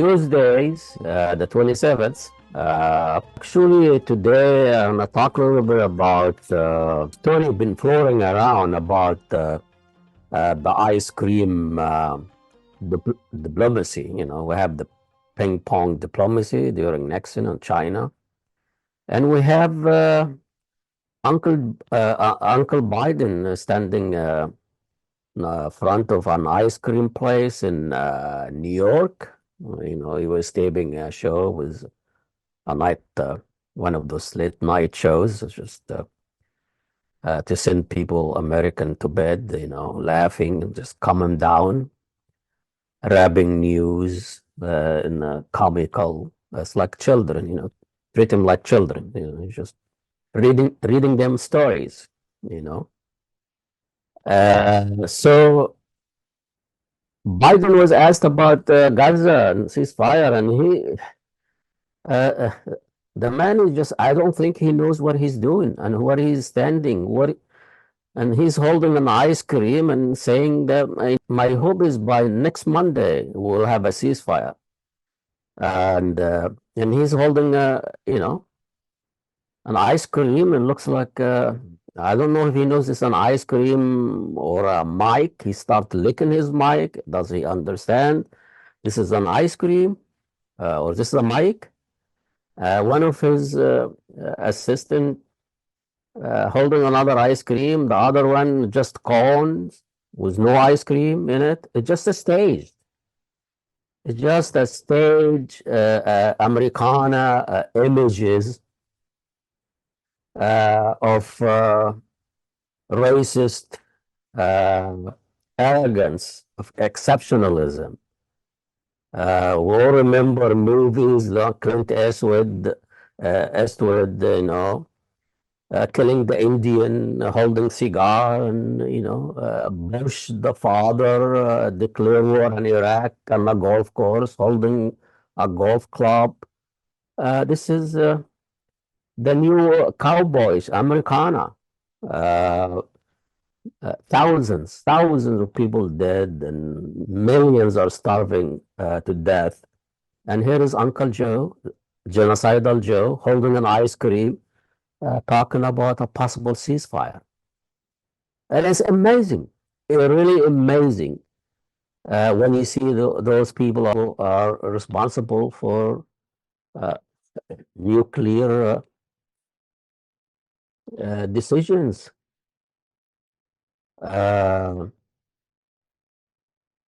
Tuesdays, the 27th. Actually, today I'm going to talk a little bit about story been floating around about the ice cream diplomacy. You know, we have the ping pong diplomacy during Nixon and China, and we have Uncle Biden standing front of an ice cream place in New York. You know, he was taping a show with a night, one of those late night shows, just to send people American to bed. You know, laughing and just calming down, rapping news in a comical. It's like children, you know, treat them like children. You know, just reading them stories. You know, so Biden was asked about Gaza and ceasefire, and uh, uh, the man is just, I don't think he knows what he's doing and where he's standing. And he's holding an ice cream and saying that my hope is by next Monday we'll have a ceasefire. And he's holding an ice cream and looks like I don't know if he knows it's an ice cream or a mic. He starts licking his mic. Does he understand this is an ice cream or this is a mic? One of his assistant holding another ice cream. The other one just cones with no ice cream in it. It's just a stage. It's just a stage. Americana images of racist arrogance, of exceptionalism. We all remember movies like Clint Eastwood, you know, killing the Indian, holding cigar, and Bush the father declare war on Iraq on a golf course, holding a golf club. This is the new cowboys, Americana. Thousands of people dead, and millions are starving to death. And here is Uncle Joe, genocidal Joe, holding an ice cream, talking about a possible ceasefire. And it's amazing. It's really amazing when you see those people are responsible for uh, nuclear decisions. Uh,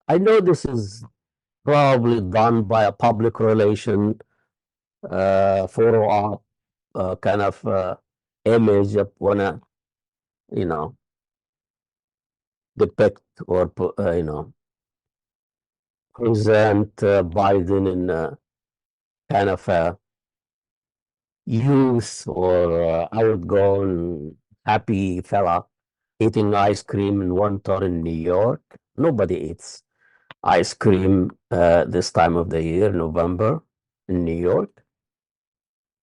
I know this is probably done by a public relation photo op kind of image of wanna, you know, depict or present Biden in kind of a youth or outgoing happy fella eating ice cream in winter in New York. Nobody eats ice cream this time of the year, November, in New York.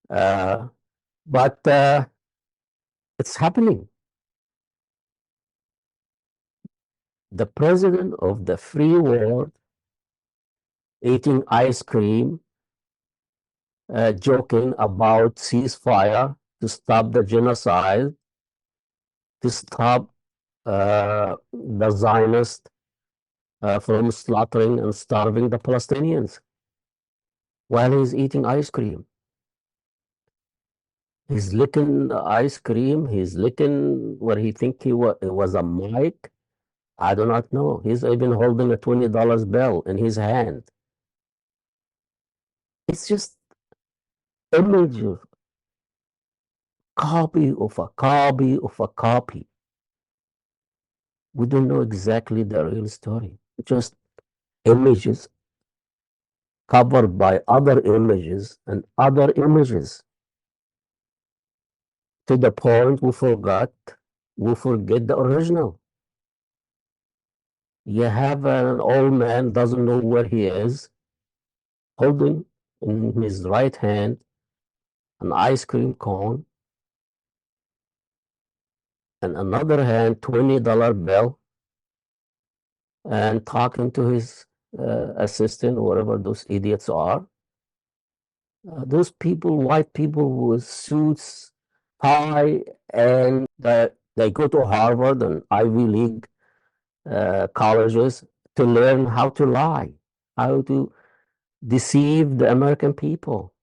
But it's happening. The president of the free world eating ice cream, joking about ceasefire to stop the genocide, to stop the Zionists from slaughtering and starving the Palestinians while he's eating ice cream. He's licking the ice cream. He's licking what he think it was a mic. I do not know. He's even holding a $20 bill in his hand. It's just image of copy of a copy of a copy. We don't know exactly the real story. Just images covered by other images and other images. To the point we forget the original. You have an old man doesn't know where he is, holding in his right hand an ice cream cone, and another hand $20 bill, and talking to his assistant, whatever those idiots are. Those people, white people with suits, tie, and they go to Harvard and Ivy League colleges to learn how to lie, how to deceive the American people.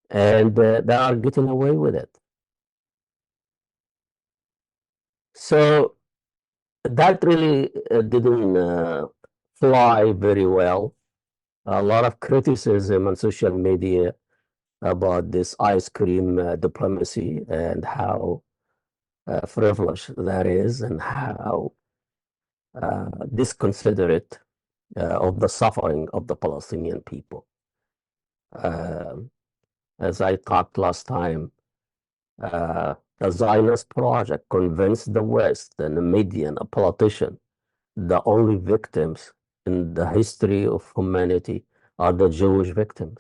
And they are getting away with it. So that really didn't fly very well. A lot of criticism on social media about this ice cream diplomacy and how frivolous that is and how disconsiderate of the suffering of the Palestinian people. As I talked last time, the Zionist project convinced the West and the media and a politician the only victims in the history of humanity are the Jewish victims.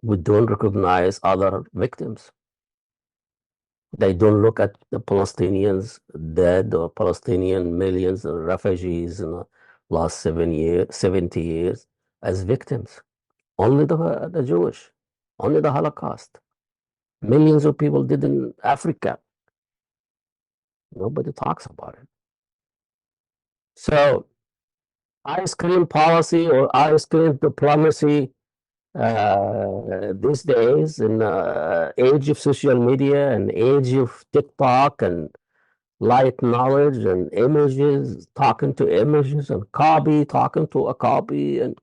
We don't recognize other victims. They don't look at the Palestinians dead or Palestinian millions of refugees in the last 70 years as victims. Only the Jewish, only the Holocaust. Millions of people did in Africa. Nobody talks about it. So, ice cream policy or ice cream diplomacy these days in the age of social media and age of TikTok and light knowledge and images, talking to images and copy, talking to a copy and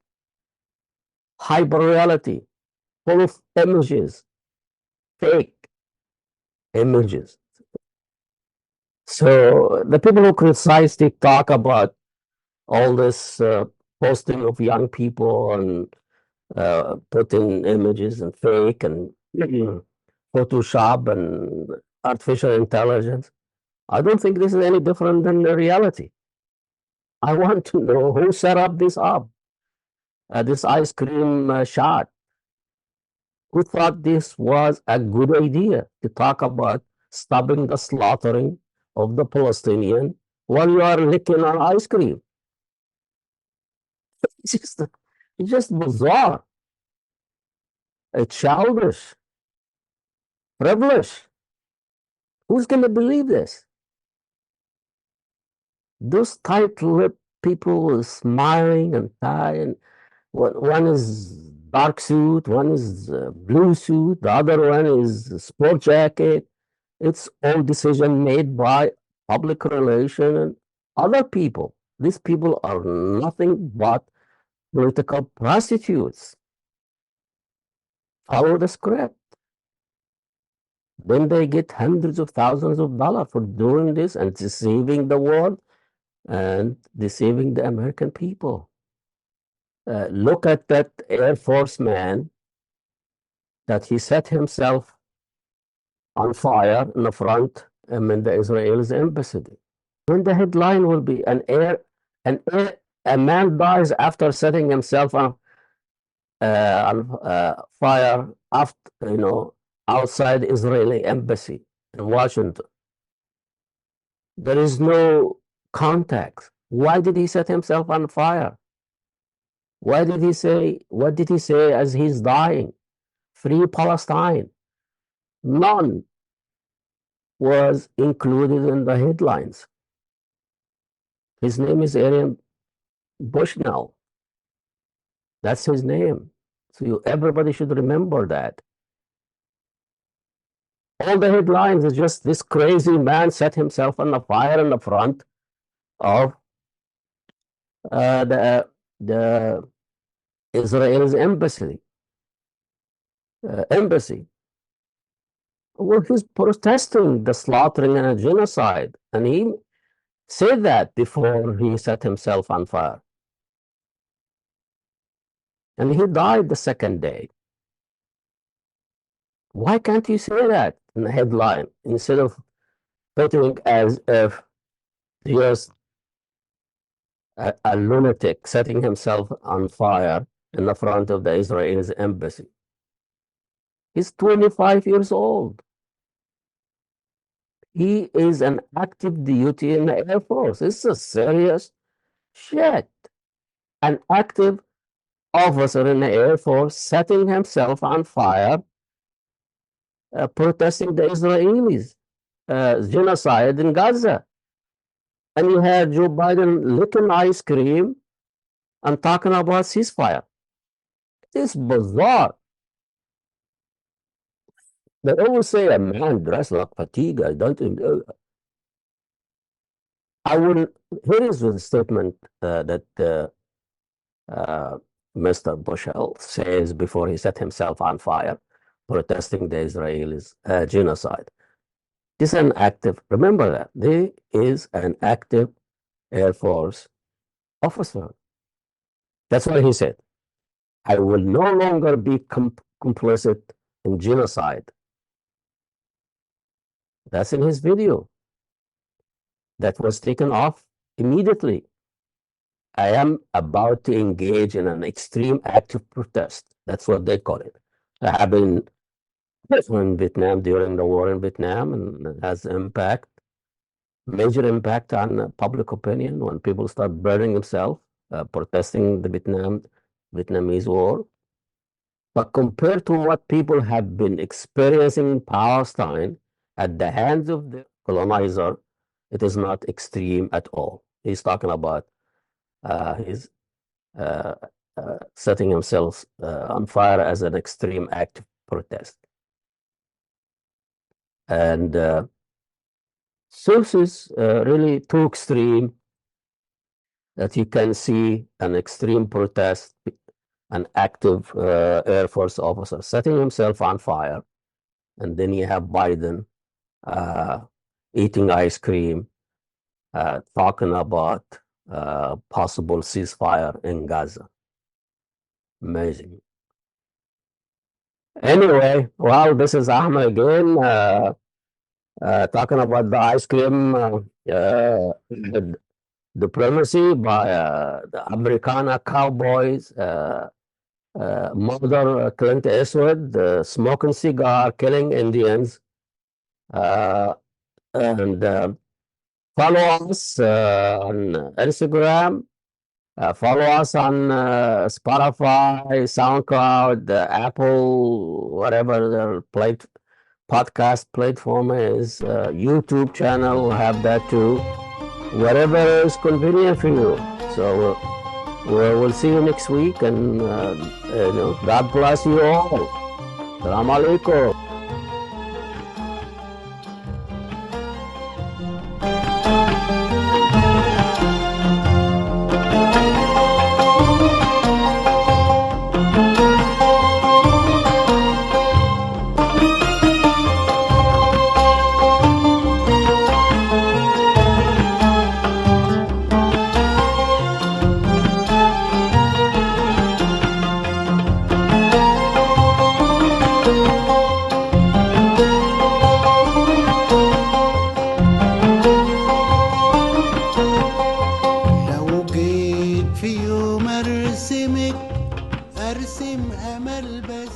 hyper reality, full of images, fake images. So the people who criticize TikTok about all this posting of young people and putting images and fake and Photoshop and artificial intelligence. I don't think this is any different than the reality. I want to know who set up this ice cream shot. Who thought this was a good idea to talk about stopping the slaughtering of the Palestinian while you are licking on ice cream? It's just, it's just bizarre. It's childish, frivolous. Who's going to believe this? Those tight-lipped people with smiling and tie, and one is dark suit, one is blue suit, the other one is sport jacket. It's all decision made by public relation and other people. These people are nothing but political prostitutes. Follow the script. Then they get hundreds of thousands of dollars for doing this and deceiving the world and deceiving the American people. Look at that Air Force man that he set himself on fire in the front in the Israel's embassy. When the headline will be a man dies after setting himself on fire after outside Israeli embassy in Washington. There is no context. Why did he set himself on fire? What did he say as he's dying? Free Palestine. None was included in the headlines. His name is Aaron Bushnell. That's his name. So everybody should remember that. All the headlines is just this crazy man set himself on the fire in the front of the Israel's embassy. Well, he's protesting the slaughtering and the genocide, and he said that before he set himself on fire. And he died the second day. Why can't you say that in the headline instead of putting as if just a lunatic setting himself on fire in the front of the Israel's embassy? He's 25 years old. He is an active duty in the Air Force. This is a serious Shit. An active officer in the Air Force setting himself on fire, protesting the Israelis' genocide in Gaza. And you had Joe Biden licking ice cream and talking about ceasefire. It's bizarre. They always say a man dressed like fatigue. I don't. I wouldn't. Here is the statement that uh, Mr. Bushell says before he set himself on fire, protesting the Israelis' genocide. This is an active. Remember that there is an active Air Force officer. That's what he said. I will no longer be complicit in genocide. That's in his video. That was taken off immediately. I am about to engage in an extreme active protest. That's what they call it. I have been in Vietnam during the war in Vietnam, and it has major impact on public opinion when people start burning themselves, protesting the Vietnamese war. But compared to what people have been experiencing in Palestine at the hands of the colonizer, it is not extreme at all. He's talking about his setting himself on fire as an extreme act of protest. And sources really too extreme that you can see an extreme protest, an active Air Force officer setting himself on fire, and then you have Biden eating ice cream, talking about possible ceasefire in Gaza. Amazing. Anyway, well, this is Ahmed again, talking about the ice cream diplomacy by the Americana cowboys, murder Clint Eastwood, smoking cigar, killing Indians, and follow us on Instagram. Follow us on Spotify, SoundCloud, Apple, whatever their podcast platform is. YouTube channel will have that too. Whatever is convenient for you. So we'll see you next week, and God bless you all. Assalamu alaikum. لو جيت في يوم ارسم امل بس